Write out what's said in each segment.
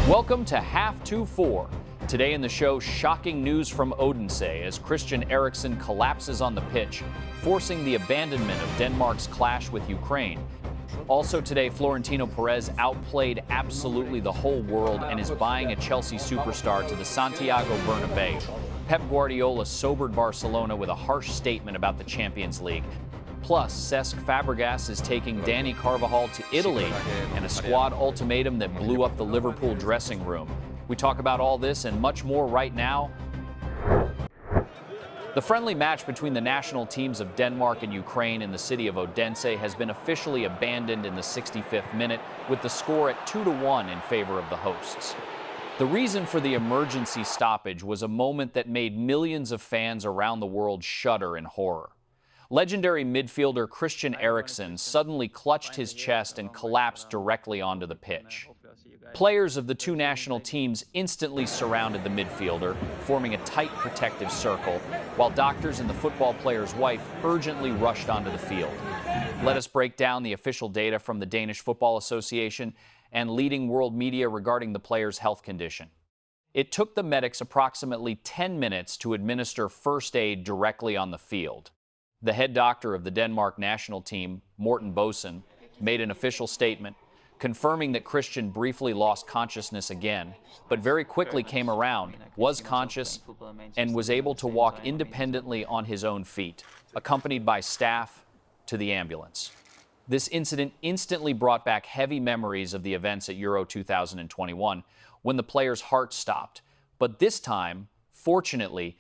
Welcome to Half 2-4. Today in the show, shocking news from Odense as Christian Eriksen collapses on the pitch, forcing the abandonment of Denmark's clash with Ukraine. Also today, Florentino Perez outplayed absolutely the whole world and is buying a Chelsea superstar to the Santiago Bernabeu. Pep Guardiola sobered Barcelona with a harsh statement about the Champions League. Plus, Cesc Fabregas is taking Dani Carvajal to Italy and a squad ultimatum that blew up the Liverpool dressing room. We talk about all this and much more right now. The friendly match between the national teams of Denmark and Ukraine in the city of Odense has been officially abandoned in the 65th minute with the score at 2-1 in favor of the hosts. The reason for the emergency stoppage was a moment that made millions of fans around the world shudder in horror. Legendary midfielder Christian Eriksen suddenly clutched his chest and collapsed directly onto the pitch. Players of the two national teams instantly surrounded the midfielder, forming a tight protective circle, while doctors and the football player's wife urgently rushed onto the field. Let us break down the official data from the Danish Football Association and leading world media regarding the player's health condition. It took the medics approximately 10 minutes to administer first aid directly on the field. The head doctor of the Denmark national team, Morten Boesen, made an official statement confirming that Christian briefly lost consciousness again, but very quickly came around, was conscious, and was able to walk independently on his own feet, accompanied by staff to the ambulance. This incident instantly brought back heavy memories of the events at Euro 2021, when the player's heart stopped. But this time, fortunately,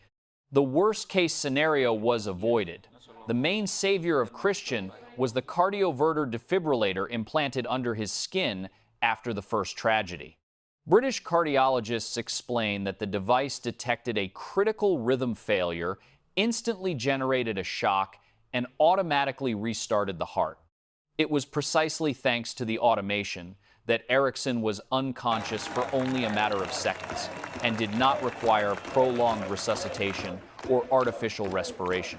the worst-case scenario was avoided. The main savior of Christian was the cardioverter defibrillator implanted under his skin after the first tragedy. British cardiologists explain that the device detected a critical rhythm failure, instantly generated a shock, and automatically restarted the heart. It was precisely thanks to the automation that Eriksen was unconscious for only a matter of seconds and did not require prolonged resuscitation or artificial respiration.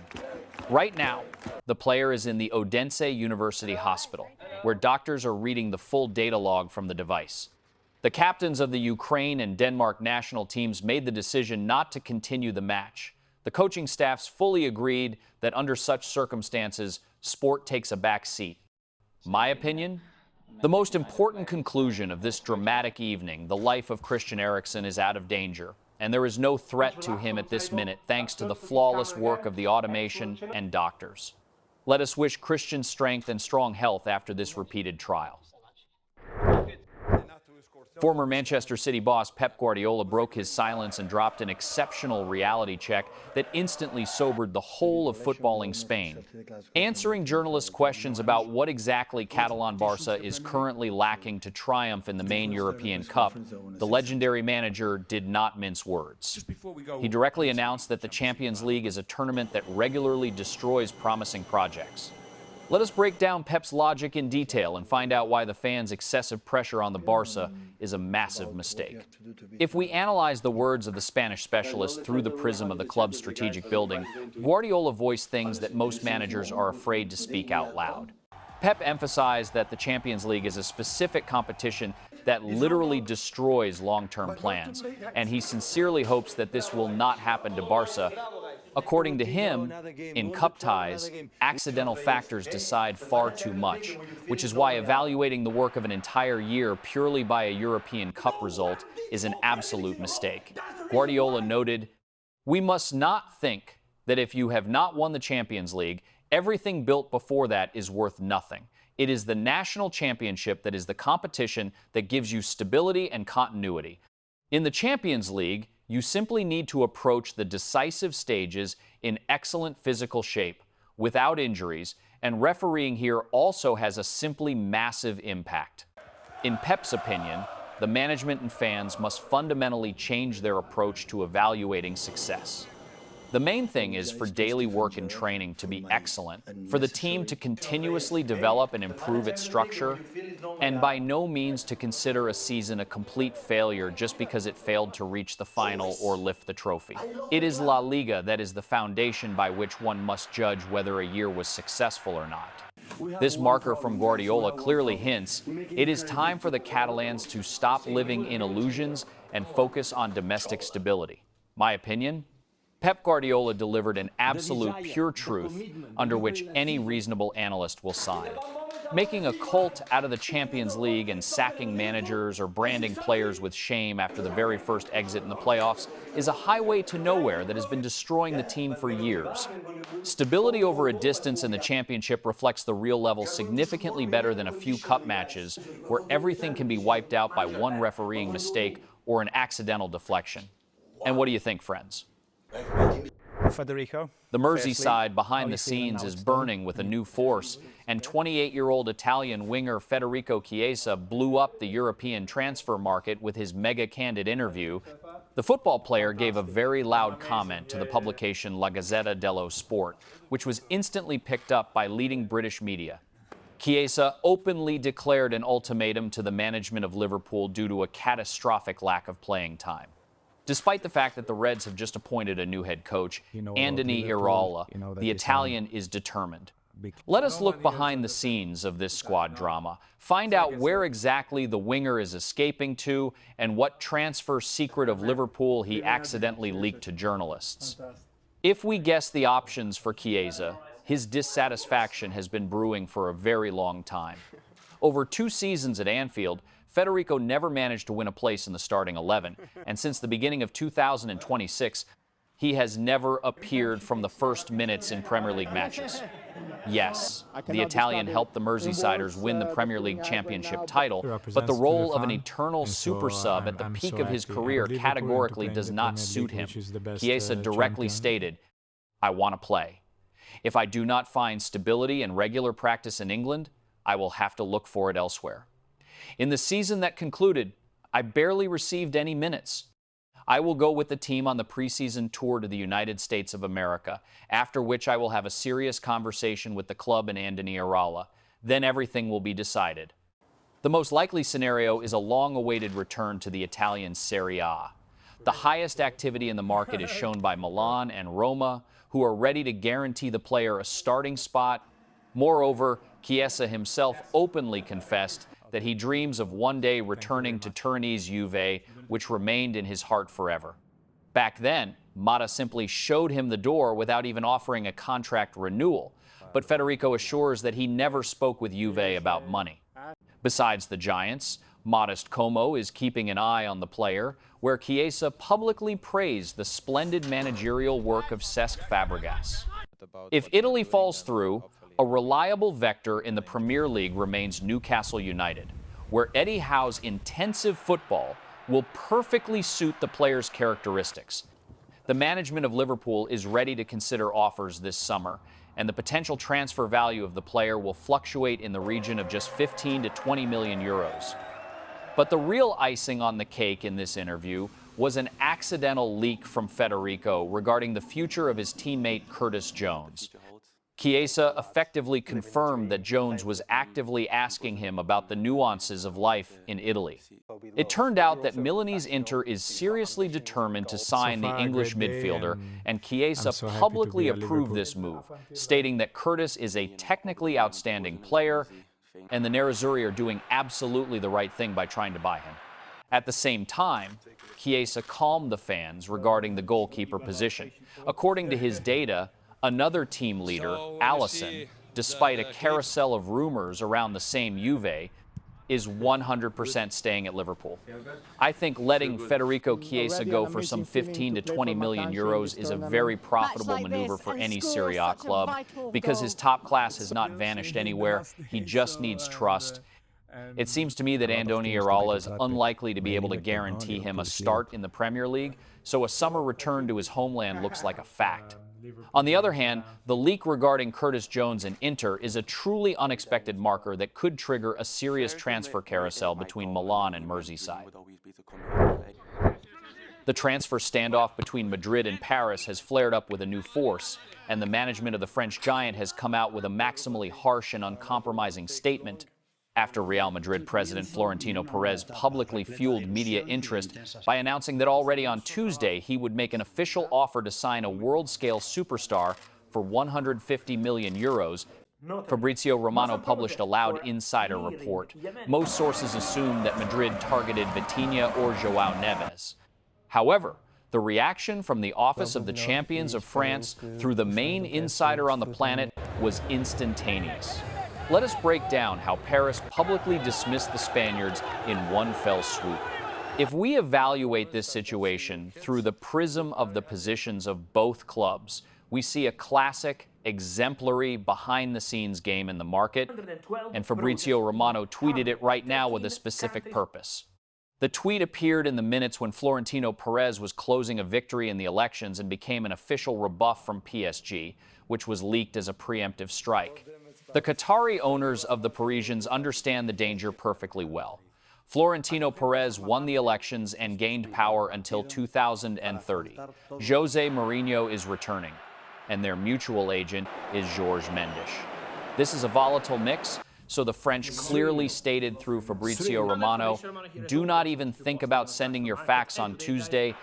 Right now, the player is in the Odense University Hospital, where doctors are reading the full data log from the device. The captains of the Ukraine and Denmark national teams made the decision not to continue the match. The coaching staffs fully agreed that under such circumstances, sport takes a back seat. My opinion? The most important conclusion of this dramatic evening, the life of Christian Eriksen is out of danger, and there is no threat to him at this minute thanks to the flawless work of the automation and doctors. Let us wish Christian strength and strong health after this repeated trial. Former Manchester City boss Pep Guardiola broke his silence and dropped an exceptional reality check that instantly sobered the whole of footballing Spain. Answering journalists' questions about what exactly Catalan Barca is currently lacking to triumph in the main European Cup, the legendary manager did not mince words. He directly announced that the Champions League is a tournament that regularly destroys promising projects. Let us break down Pep's logic in detail and find out why the fans' excessive pressure on the Barca is a massive mistake. If we analyze the words of the Spanish specialist through the prism of the club's strategic building, Guardiola voiced things that most managers are afraid to speak out loud. Pep emphasized that the Champions League is a specific competition that literally destroys long-term plans, and he sincerely hopes that this will not happen to Barca. According to him, in cup ties, accidental factors decide far too much, which is why evaluating the work of an entire year purely by a European Cup result is an absolute mistake. Guardiola noted, "We must not think that if you have not won the Champions League, everything built before that is worth nothing. It is the national championship that is the competition that gives you stability and continuity. In the Champions League, you simply need to approach the decisive stages in excellent physical shape, without injuries, and refereeing here also has a simply massive impact." In Pep's opinion, the management and fans must fundamentally change their approach to evaluating success. The main thing is for daily work and training to be excellent, for the team to continuously develop and improve its structure, and by no means to consider a season a complete failure just because it failed to reach the final or lift the trophy. It is La Liga that is the foundation by which one must judge whether a year was successful or not. This marker from Guardiola clearly hints it is time for the Catalans to stop living in illusions and focus on domestic stability. My opinion? Pep Guardiola delivered an absolute pure truth under which any reasonable analyst will sign. Making a cult out of the Champions League and sacking managers or branding players with shame after the very first exit in the playoffs is a highway to nowhere that has been destroying the team for years. Stability over a distance in the championship reflects the real level significantly better than a few cup matches where everything can be wiped out by one refereeing mistake or an accidental deflection. And what do you think, friends? Federico. The Merseyside behind the scenes is burning with a new force, and 28-year-old Italian winger Federico Chiesa blew up the European transfer market with his mega-candid interview. The football player gave a very loud comment to the publication La Gazzetta dello Sport, which was instantly picked up by leading British media. Chiesa openly declared an ultimatum to the management of Liverpool due to a catastrophic lack of playing time. Despite the fact that the Reds have just appointed a new head coach, Dani Carvajal, the Italian is determined. Let us look behind the scenes of this squad drama, find out where exactly the winger is escaping to and what transfer secret of Liverpool he accidentally leaked to journalists. If we guess the options for Chiesa, his dissatisfaction has been brewing for a very long time. Over 2 seasons at Anfield, Federico never managed to win a place in the starting 11, and since the beginning of 2026, he has never appeared from the first minutes in Premier League matches. Yes, the Italian helped the Merseysiders win the Premier League championship title, but the role of an eternal super sub at the peak of his career categorically does not suit him. Chiesa directly stated, "I want to play. If I do not find stability and regular practice in England, I will have to look for it elsewhere." In the season that concluded, I barely received any minutes. I will go with the team on the preseason tour to the United States of America, after which I will have a serious conversation with the club and Dani Carvajal. Then everything will be decided. The most likely scenario is a long-awaited return to the Italian Serie A. The highest activity in the market is shown by Milan and Roma, who are ready to guarantee the player a starting spot. Moreover, Chiesa himself openly confessed that he dreams of one day returning to Turin's Juve, which remained in his heart forever. Back then, Mata simply showed him the door without even offering a contract renewal, but Federico assures that he never spoke with Juve about money. Besides the Giants, modest Como is keeping an eye on the player, where Chiesa publicly praised the splendid managerial work of Cesc Fabregas. If Italy falls through, a reliable vector in the Premier League remains Newcastle United, where Eddie Howe's intensive football will perfectly suit the player's characteristics. The management of Liverpool is ready to consider offers this summer, and the potential transfer value of the player will fluctuate in the region of just 15 to 20 million euros. But the real icing on the cake in this interview was an accidental leak from Federico regarding the future of his teammate Curtis Jones. Chiesa effectively confirmed that Jones was actively asking him about the nuances of life in Italy. It turned out that Milanese Inter is seriously determined to sign the English midfielder, and Chiesa publicly approved this move, stating that Curtis is a technically outstanding player, and the Nerazzurri are doing absolutely the right thing by trying to buy him. At the same time, Chiesa calmed the fans regarding the goalkeeper position. According to his data, another team leader, Alisson, despite a carousel of rumors around the same Juve, is 100% staying at Liverpool. I think letting Federico Chiesa go for some 15 to 20 million euros is a very profitable maneuver for any Serie A club because his top class has not vanished anywhere. He just needs trust. It seems to me that Dani Carvajal is unlikely to be able to guarantee him a start in the Premier League, so a summer return to his homeland looks like a fact. On the other hand, the leak regarding Curtis Jones and Inter is a truly unexpected marker that could trigger a serious transfer carousel between Milan and Merseyside. The transfer standoff between Madrid and Paris has flared up with a new force, and the management of the French giant has come out with a maximally harsh and uncompromising statement after Real Madrid president Florentino Perez publicly fueled media interest by announcing that already on Tuesday he would make an official offer to sign a world-scale superstar for 150 million euros, Fabrizio Romano published a loud insider report. Most sources assume that Madrid targeted Vitinha or João Neves. However, the reaction from the Office of the Champions of France through the main insider on the planet was instantaneous. Let us break down how Paris publicly dismissed the Spaniards in one fell swoop. If we evaluate this situation through the prism of the positions of both clubs, we see a classic, exemplary, behind-the-scenes game in the market, and Fabrizio Romano tweeted it right now with a specific purpose. The tweet appeared in the minutes when Florentino Perez was closing a victory in the elections and became an official rebuff from PSG, which was leaked as a preemptive strike. The Qatari owners of the Parisians understand the danger perfectly well. Florentino Perez won the elections and gained power until 2030. Jose Mourinho is returning, and their mutual agent is Jorge Mendes. This is a volatile mix, so the French clearly stated through Fabrizio Romano, do not even think about sending your fax on Tuesday.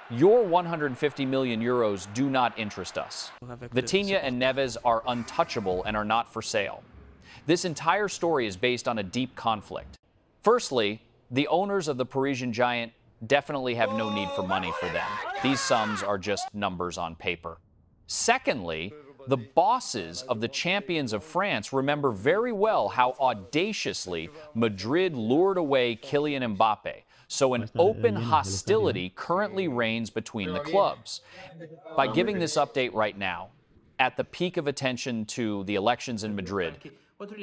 Your 150 million euros do not interest us. Vitinha and Neves are untouchable and are not for sale. This entire story is based on a deep conflict. Firstly, the owners of the Parisian giant definitely have no need for money for them. These sums are just numbers on paper. Secondly, the bosses of the champions of France remember very well how audaciously Madrid lured away Kylian Mbappe, so an open hostility currently reigns between the clubs. By giving this update right now, at the peak of attention to the elections in Madrid,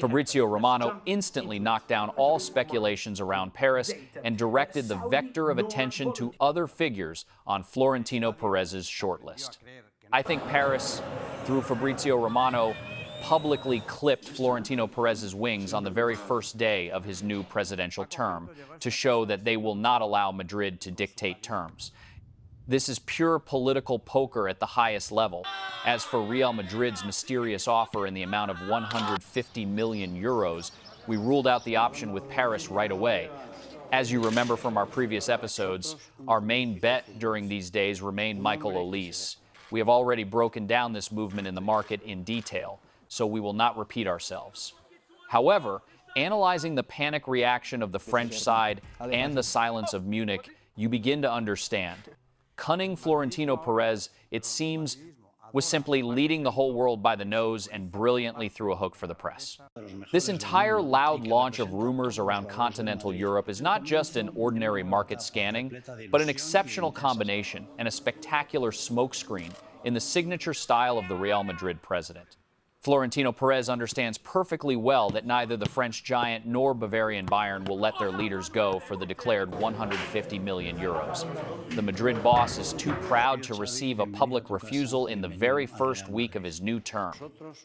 Fabrizio Romano instantly knocked down all speculations around Paris and directed the vector of attention to other figures on Florentino Perez's shortlist. I think Paris, through Fabrizio Romano, publicly clipped Florentino Perez's wings on the very first day of his new presidential term to show that they will not allow Madrid to dictate terms. This is pure political poker at the highest level. As for Real Madrid's mysterious offer in the amount of 150 million euros, we ruled out the option with Paris right away. As you remember from our previous episodes, our main bet during these days remained Michael Olise. We have already broken down this movement in the market in detail, so we will not repeat ourselves. However, analyzing the panic reaction of the French side and the silence of Munich, you begin to understand. Cunning Florentino Perez, it seems, was simply leading the whole world by the nose and brilliantly threw a hook for the press. This entire loud launch of rumors around continental Europe is not just an ordinary market scanning, but an exceptional combination and a spectacular smokescreen in the signature style of the Real Madrid president. Florentino Perez understands perfectly well that neither the French giant nor Bavarian Bayern will let their leaders go for the declared 150 million euros. The Madrid boss is too proud to receive a public refusal in the very first week of his new term.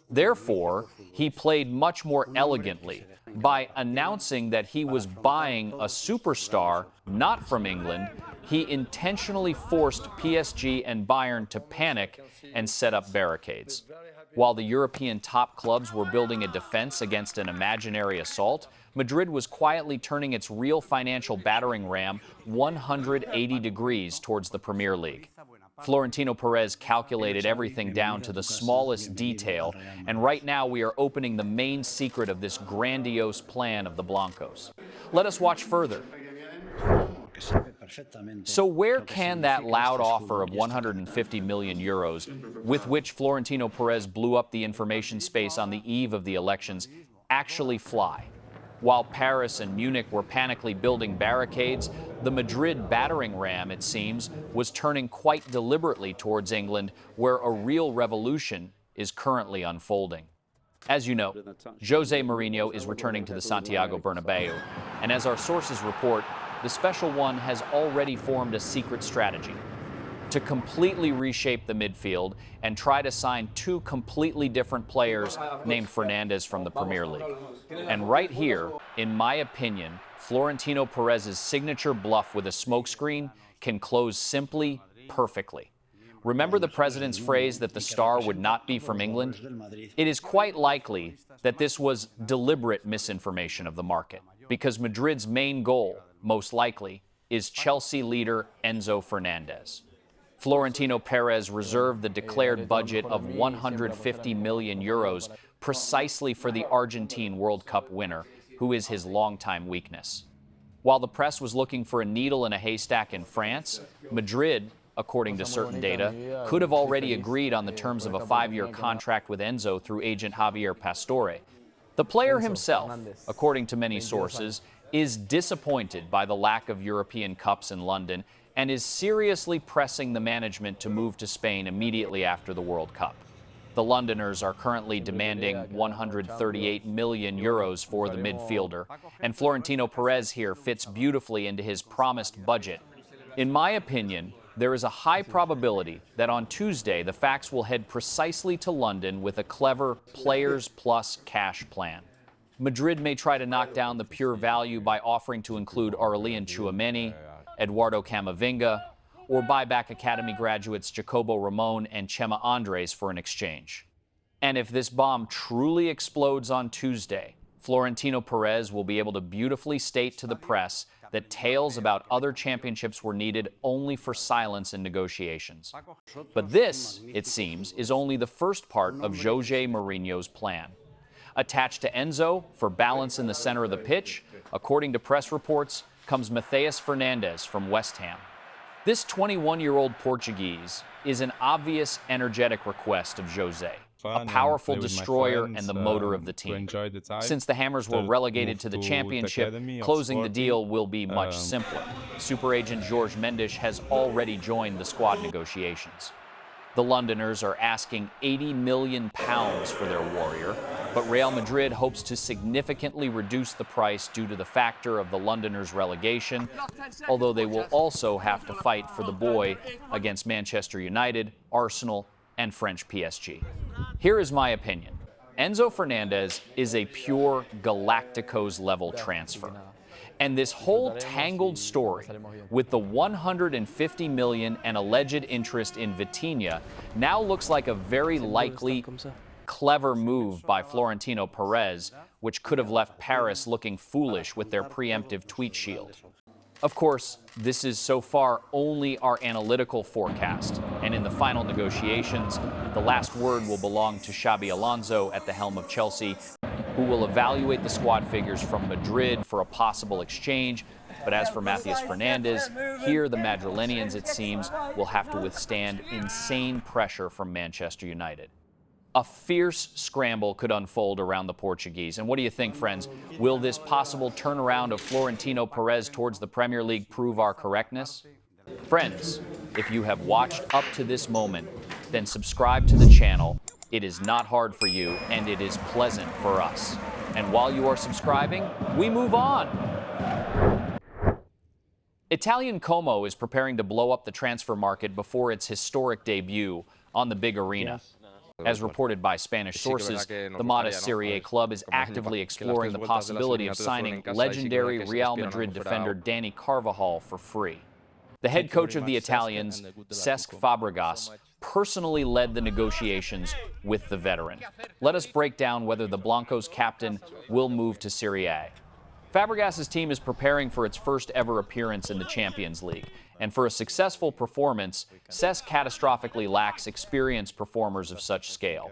Therefore, he played much more elegantly by announcing that he was buying a superstar not from England. He intentionally forced PSG and Bayern to panic and set up barricades. While the European top clubs were building a defense against an imaginary assault, Madrid was quietly turning its real financial battering ram 180 degrees towards the Premier League. Florentino Perez calculated everything down to the smallest detail, and right now we are opening the main secret of this grandiose plan of the Blancos. Let us watch further. So where can that loud offer of 150 million euros, with which Florentino Perez blew up the information space on the eve of the elections, actually fly? While Paris and Munich were panically building barricades, the Madrid battering ram, it seems, was turning quite deliberately towards England, where a real revolution is currently unfolding. As you know, Jose Mourinho is returning to the Santiago Bernabeu, and as our sources report, the Special One has already formed a secret strategy to completely reshape the midfield and try to sign two completely different players named Fernandez from the Premier League. And right here, in my opinion, Florentino Perez's signature bluff with a smokescreen can close simply, perfectly. Remember the president's phrase that the star would not be from England? It is quite likely that this was deliberate misinformation of the market, because Madrid's main goal, most likely, is Chelsea leader Enzo Fernandez. Florentino Perez reserved the declared budget of 150 million euros precisely for the Argentine World Cup winner, who is his longtime weakness. While the press was looking for a needle in a haystack in France, Madrid, according to certain data, could have already agreed on the terms of a 5-year contract with Enzo through agent Javier Pastore. The player himself, according to many sources, is disappointed by the lack of European Cups in London and is seriously pressing the management to move to Spain immediately after the World Cup. The Londoners are currently demanding 138 million euros for the midfielder, and Florentino Perez here fits beautifully into his promised budget. In my opinion, there is a high probability that on Tuesday the facts will head precisely to London with a clever players plus cash plan. Madrid may try to knock down the pure value by offering to include Aurelien Tchouameni, Eduardo Camavinga, or buy back academy graduates Jacobo Ramon and Chema Andres for an exchange. And if this bomb truly explodes on Tuesday, Florentino Perez will be able to beautifully state to the press that tales about other championships were needed only for silence in negotiations. But this, it seems, is only the first part of Jose Mourinho's plan. Attached to Enzo, for balance in the center of the pitch, according to press reports, comes Enzo Fernandez from West Ham. This 21-year-old Portuguese is an obvious, energetic request of Jose, a powerful destroyer and the motor of the team. Since the Hammers were relegated to the championship, closing the deal will be much simpler. Super agent Jorge Mendes has already joined the squad negotiations. The Londoners are asking £80 million for their warrior, but Real Madrid hopes to significantly reduce the price due to the factor of the Londoners' relegation, although they will also have to fight for the boy against Manchester United, Arsenal, and French PSG. Here is my opinion. Enzo Fernandez is a pure Galacticos-level transfer. And this whole tangled story with the 150 million and alleged interest in Vitinha now looks like a very likely, clever move by Florentino Perez, which could have left Paris looking foolish with their preemptive tweet shield. Of course, this is so far only our analytical forecast, and in the final negotiations, the last word will belong to Xabi Alonso at the helm of Chelsea, who will evaluate the squad figures from Madrid for a possible exchange. But as for Enzo Fernandez, here the Madrilenians, it seems, will have to withstand insane pressure from Manchester United. A fierce scramble could unfold around the Portuguese. And what do you think, friends? Will this possible turnaround of Florentino Perez towards the Premier League prove our correctness? Friends, if you have watched up to this moment, then subscribe to the channel. It is not hard for you, and it is pleasant for us. And while you are subscribing, we move on. Italian Como is preparing to blow up the transfer market before its historic debut on the big arena. As reported by Spanish sources, the modest Serie A club is actively exploring the possibility of signing legendary Real Madrid defender Dani Carvajal for free. The head coach of the Italians, Cesc Fabregas, personally led the negotiations with the veteran. Let us break down whether the Blancos captain will move to Serie A. Fabregas' team is preparing for its first ever appearance in the Champions League, and for a successful performance, Cesc catastrophically lacks experienced performers of such scale.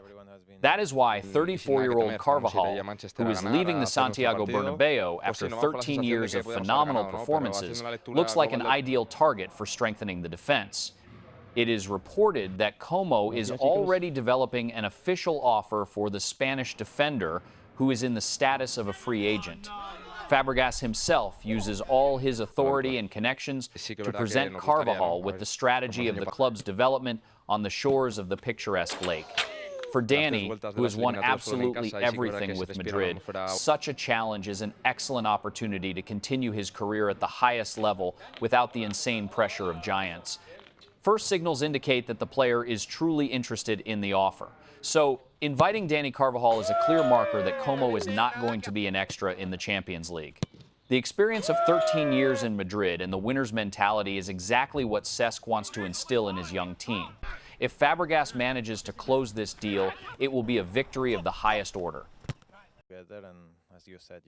That is why 34-year-old Carvajal, who is leaving the Santiago Bernabeu after 13 years of phenomenal performances, looks like an ideal target for strengthening the defense. It is reported that Como is already developing an official offer for the Spanish defender, who is in the status of a free agent. Fabregas himself uses all his authority and connections to present Carvajal with the strategy of the club's development on the shores of the picturesque lake. For Dani, who has won absolutely everything with Madrid, such a challenge is an excellent opportunity to continue his career at the highest level without the insane pressure of giants. First signals indicate that the player is truly interested in the offer. So, inviting Dani Carvajal is a clear marker that Como is not going to be an extra in the Champions League. The experience of 13 years in Madrid and the winner's mentality is exactly what Cesc wants to instill in his young team. If Fabregas manages to close this deal, it will be a victory of the highest order. And as you said,